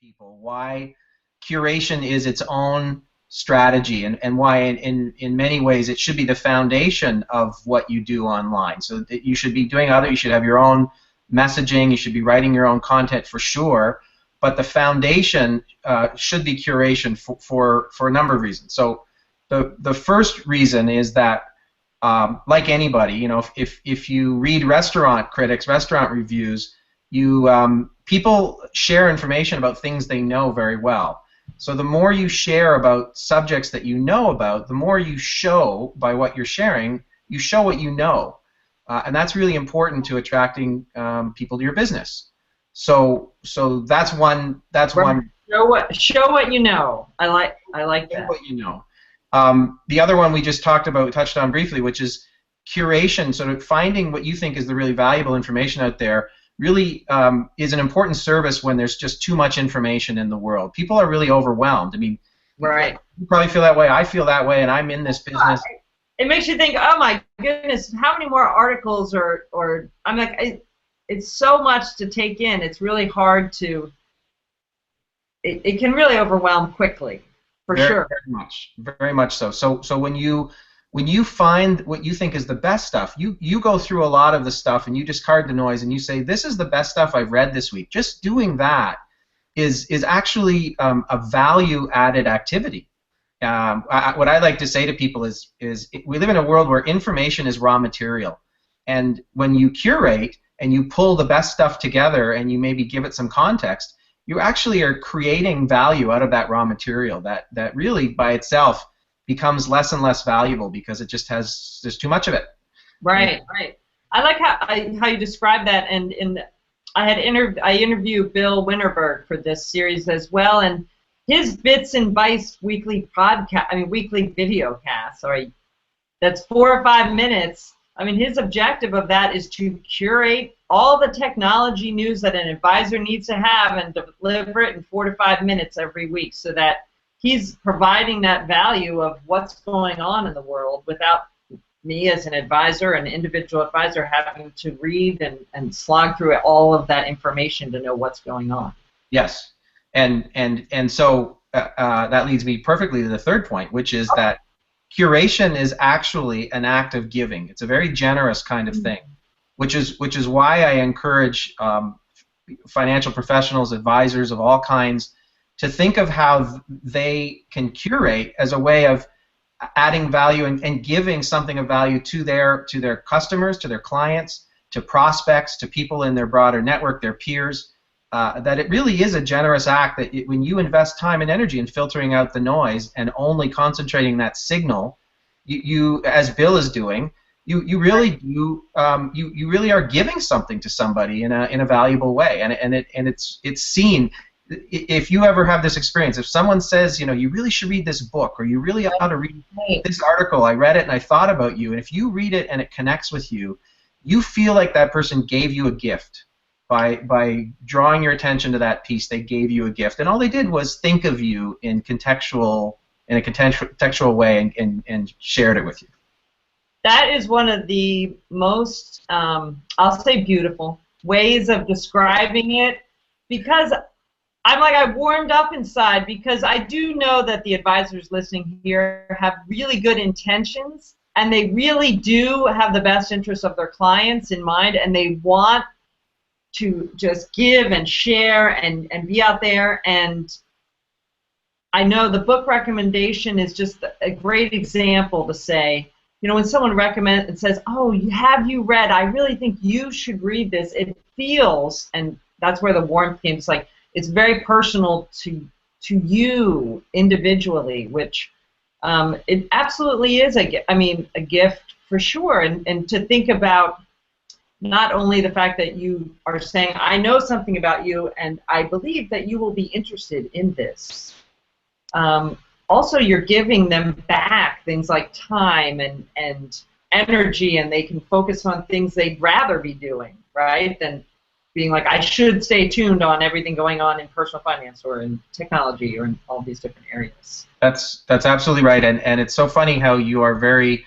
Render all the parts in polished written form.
people why curation is its own strategy, and why in many ways it should be the foundation of what you do online. So that you should be doing you should have your own messaging, you should be writing your own content for sure, but the foundation should be curation for a number of reasons. So the first reason is that like anybody, you know, if you read restaurant critics, restaurant reviews, people share information about things they know very well. So the more you share about subjects that you know about, the more you show by what you're sharing, you show what you know. And that's really important to attracting people to your business. So that's one. Show what you know. I like that. Show what you know. The other one we just touched on briefly, which is curation. Sort of finding what you think is the really valuable information out there. Really is an important service when there's just too much information in the world. People are really overwhelmed. I mean, right. You probably feel that way. I feel that way, and I'm in this business. It makes you think, oh my goodness, how many more articles or I'm like, it's so much to take in. It's really hard to. It can really overwhelm quickly, for sure. Very much so. So when you find what you think is the best stuff, you go through a lot of the stuff and you discard the noise and you say, this is the best stuff I've read this week. Just doing that is actually a value-added activity. What I like to say to people is we live in a world where information is raw material. And when you curate and you pull the best stuff together and you maybe give it some context, you actually are creating value out of that raw material that really by itself becomes less and less valuable because there's too much of it. Right, right. I like how you describe that, and I interviewed Bill Winterberg for this series as well, and his Bits and Bytes weekly video cast. That's 4 or 5 minutes. I mean, his objective of that is to curate all the technology news that an advisor needs to have and deliver it in 4 to 5 minutes every week, so that he's providing that value of what's going on in the world without me as an advisor, an individual advisor, having to read and slog through all of that information to know what's going on. Yes, and so that leads me perfectly to the third point, which is that curation is actually an act of giving. It's a very generous kind of thing, which is why I encourage financial professionals, advisors of all kinds, to think of how they can curate as a way of adding value and giving something of value to their customers, to their clients, to prospects, to people in their broader network, their peers. That it really is a generous act that when you invest time and energy in filtering out the noise and only concentrating that signal, you as Bill is doing, you really do you really are giving something to somebody in a valuable way, and it's seen. If you ever have this experience, if someone says, you know, you really should read this book, or you really ought to read this article, I read it and I thought about you, and if you read it and it connects with you, you feel like that person gave you a gift. By drawing your attention to that piece, they gave you a gift, and all they did was think of you in a contextual way and shared it with you. That is one of the most, I'll say, beautiful ways of describing it, because I warmed up inside, because I do know that the advisors listening here have really good intentions, and they really do have the best interests of their clients in mind, and they want to just give and share and be out there. And I know the book recommendation is just a great example to say, you know, when someone recommends and says, oh, have you read, I really think you should read this, it feels, and that's where the warmth came, it's like, it's very personal to you individually, which it absolutely is a gift for sure, and to think about not only the fact that you are saying, I know something about you and I believe that you will be interested in this. Also, you're giving them back things like time and energy, and they can focus on things they'd rather be doing, right, than being like, I should stay tuned on everything going on in personal finance or in technology or in all these different areas. That's absolutely right, and it's so funny how you are very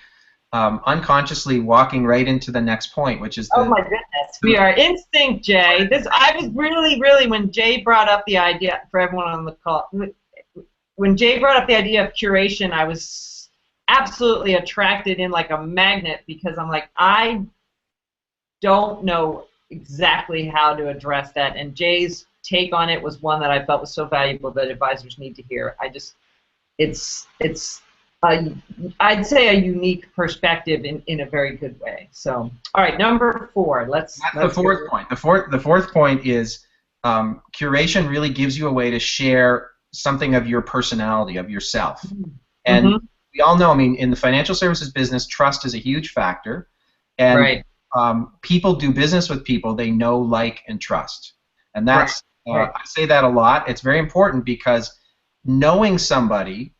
unconsciously walking right into the next point, which is Oh my goodness, we are in sync, Jay. I was really when Jay brought up the idea for everyone on the call. When Jay brought up the idea of curation, I was absolutely attracted in like a magnet, because I'm like, I don't know exactly how to address that, and Jay's take on it was one that I felt was so valuable that advisors need to hear. It's I'd say a unique perspective in a very good way. So, all right, number 4. That's the fourth point. The fourth point is curation really gives you a way to share something of your personality, of yourself. And we all know, I mean, in the financial services business, trust is a huge factor. And people do business with people they know, like, and trust. And that's, I say that a lot. It's very important, because knowing somebody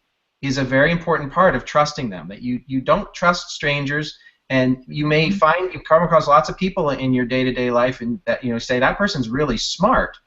is a very important part of trusting them. That you don't trust strangers, and you may find you come across lots of people in your day-to-day life, and that say that person's really smart.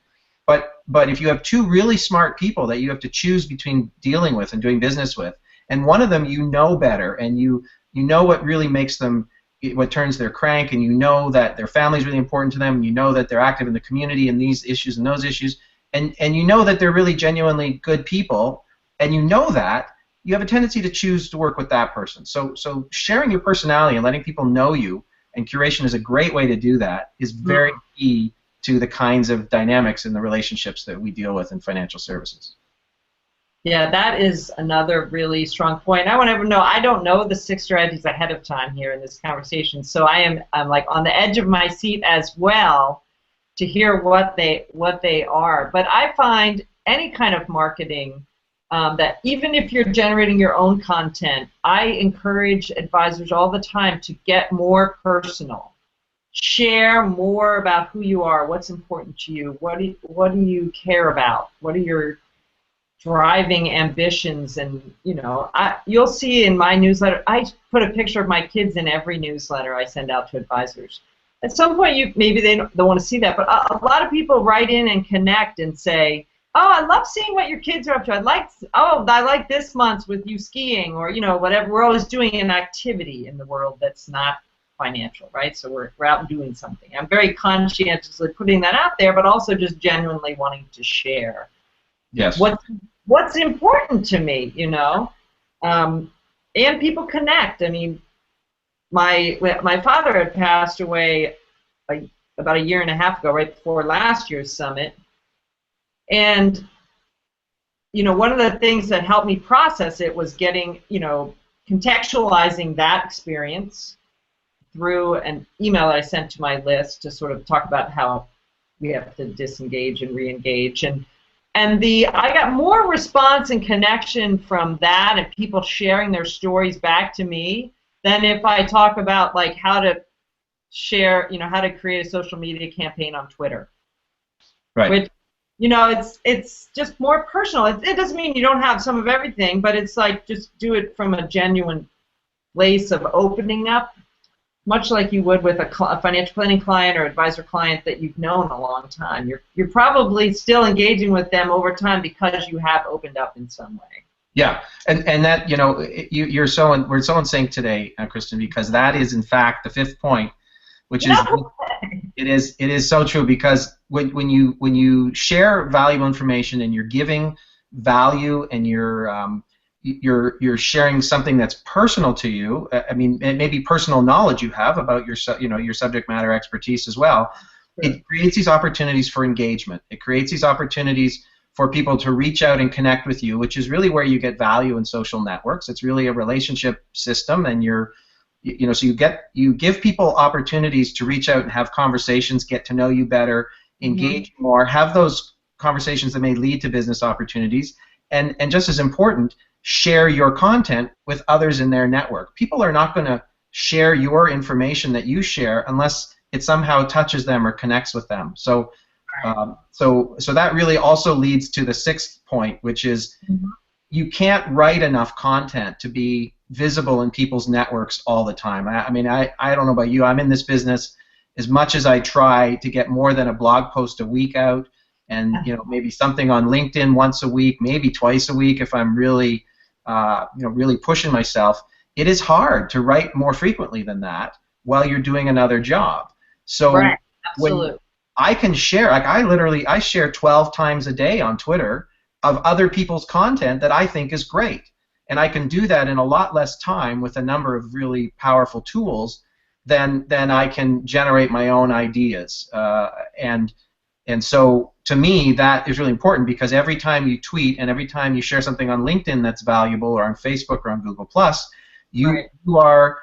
But if you have 2 really smart people that you have to choose between dealing with and doing business with, and one of them you know better, and you know what really makes them, what turns their crank, and you know that their family is really important to them, and you know that they're active in the community and these issues and those issues, and you know that they're really genuinely good people, and you know that, you have a tendency to choose to work with that person. So sharing your personality and letting people know you, and curation is a great way to do that, is very key to the kinds of dynamics in the relationships that we deal with in financial services. Yeah, that is another really strong point. I want to know, I don't know the 6 strategies ahead of time here in this conversation, so I'm like on the edge of my seat as well to hear what they are. But I find any kind of marketing, that even if you're generating your own content, I encourage advisors all the time to get more personal. Share more about who you are, what's important to you, what do you care about, what are your driving ambitions, and you'll see in my newsletter, I put a picture of my kids in every newsletter I send out to advisors. At some point, maybe they don't want to see that, but a lot of people write in and connect and say, oh, I love seeing what your kids are up to. I like this month with you skiing, or whatever. We're always doing an activity in the world that's not financial, right? So we're out doing something. I'm very conscientiously putting that out there, but also just genuinely wanting to share. Yes. What's important to me, and people connect. I mean, my father had passed away about a year and a half ago, right before last year's summit. And, one of the things that helped me process it was getting, contextualizing that experience through an email that I sent to my list to sort of talk about how we have to disengage and re-engage. And I got more response and connection from that and people sharing their stories back to me than if I talk about, like, how to share, how to create a social media campaign on Twitter. Right. Which, it's just more personal. It doesn't mean you don't have some of everything, but it's like just do it from a genuine place of opening up, much like you would with a financial planning client or advisor client that you've known a long time. You're probably still engaging with them over time because you have opened up in some way. Yeah, and that we're so in sync today, Kristin, because that is in fact the 5th point, which is. It is so true, because when you share valuable information and you're giving value and you're sharing something that's personal to you. I mean, it may be personal knowledge you have about your subject matter expertise as well. Sure. It creates these opportunities for engagement. It creates these opportunities for people to reach out and connect with you, which is really where you get value in social networks. It's really a relationship system, and so you give people opportunities to reach out and have conversations, get to know you better, engage more, have those conversations that may lead to business opportunities, and just as important, share your content with others in their network. People are not going to share your information that you share unless it somehow touches them or connects with them. So that really also leads to the 6th point, which is you can't write enough content to be visible in people's networks all the time. I mean, I don't know about you. I'm in this business. As much as I try to get more than a blog post a week out, and maybe something on LinkedIn once a week, maybe twice a week if I'm really really pushing myself, it is hard to write more frequently than that while you're doing another job. So Right. when Absolutely. I can share, like I share 12 times a day on Twitter of other people's content that I think is great. And I can do that in a lot less time with a number of really powerful tools than I can generate my own ideas. And so to me that is really important, because every time you tweet and every time you share something on LinkedIn that's valuable, or on Facebook or on Google Plus, Right. you are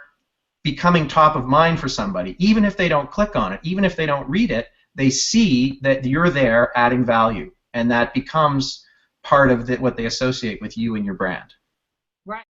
becoming top of mind for somebody. Even if they don't click on it, even if they don't read it, they see that you're there adding value, and that becomes part of what they associate with you and your brand. Right.